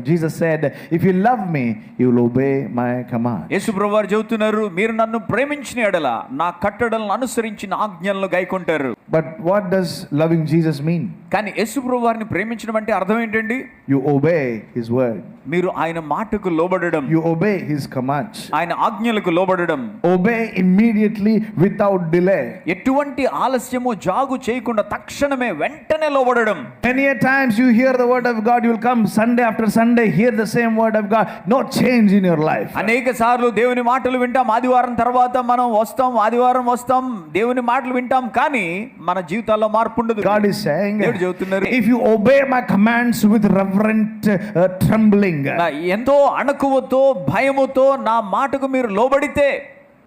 Jesus said, if you love me, you will obey my command. యేసు ప్రభువారు చెబుతున్నారు, మీరు నన్ను ప్రేమించిన ఎడల నా కట్టడలను అనుసరించి నా ఆజ్ఞలను గైకొంటారు. But what does loving Jesus mean? కానీ యేసు ప్రభువారిని ప్రేమించడం అంటే అర్థం ఏంటండి? You obey his word. మీరు ఆయన మాటకు లోబడడం. You obey his commands. ఆయన ఆజ్ఞలకు లోబడడం. Obey immediately without delay. ఎటువంటి ఆలస్యము జాగు చేయకుండా తక్షణమే వెంటనే లోబడడం. Many a times you hear the word of God, you will come Sunday after Sunday, hear the same word of God, no change in your life. అనేక సార్లు దేవుని మాటలు వింటాం, ఆదివారం తర్వాత మనం వస్తాం, ఆదివారం వస్తాం, దేవుని మాటలు వింటాం, కానీ మన జీవితాల్లో మార్పు ఉండదు. God is saying, దేవుడు చెబుతున్నారు, if you obey my commands with reverent trembling. ఎంతో అణకువతో భయముతో నా మాటకు మీరు లోబడితే.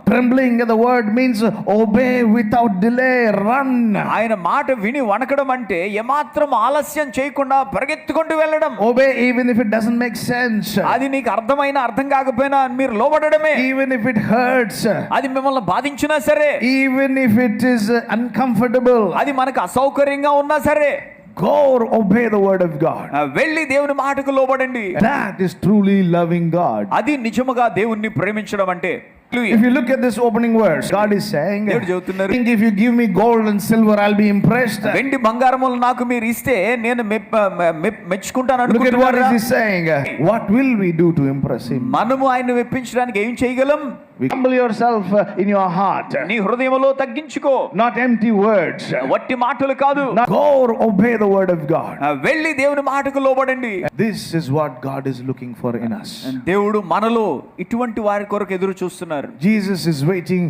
Trembling, the word means obey without delay, run. ఆయన మాట విని వణకడం అంటే ఏమాత్రం ఆలస్యం చేయకుండా పరిగెత్తుకుంటూ వెళ్ళడం. Obey even if it doesn't make sense. అది నీకు అర్థమైనా అర్థం కాకపోయినా మీరు లోబడడమే. Even if it hurts. అది మిమ్మల్ని బాధించినా సరే. Even if it is uncomfortable. అది మనకు అసౌకర్యంగా ఉన్నా సరే. Go obey the word of God. వెళ్ళి దేవుని మాటకు లోబడండి. That is truly loving God. అది నిజముగా దేవుణ్ణి ప్రేమించడం అంటే. If you look at this opening verse, God is saying, దేవుడు చెబుతున్నారు, if you give me gold and silver, I'll be impressed. వెండి బంగారములు నాకు మీరు ఇస్తే నేను మెచ్చుకుంటాను Look at what అనుకుంటున్నారా? is he saying. What will we do to impress him? మనము ఆయన్ని మెప్పించడానికి ఏం చేయగలం? Humble yourself in your heart. నీ హృదయములో తగ్గించుకో. Not empty words. వట్టి మాటలు కాదు. Go obey the word of God. వెళ్ళి దేవుని మాటకు లోబడండి. This is what God is looking for in us. దేవుడు మనలో ఇటువంటి వారి కొరకు ఎదురు చూస్తున్నారు. Jesus is waiting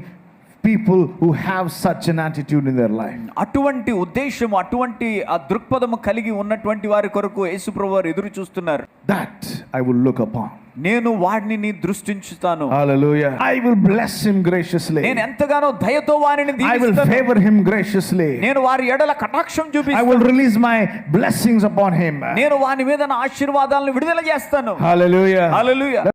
people who have such an attitude in their life. అటువంటి ఉద్దేశం, అటువంటి ఆ దృక్పథము కలిగి ఉన్నటువంటి వారి కొరకు యేసు ప్రభువారు ఎదురు చూస్తున్నారు. That I will look upon. నేను వాడిని దృష్టించుతాను. Hallelujah. I will bless him graciously. నేను ఎంతగానో దయతో వారిని I will దీవిస్తాను. favor him graciously. నేను వారి ఎడల కటాక్షం I చూపిస్తాను. will release my blessings upon him. నేను వారి మీద నా ఆశీర్వాదాలను విడుదల చేస్తాను. Hallelujah. హల్లెలూయా.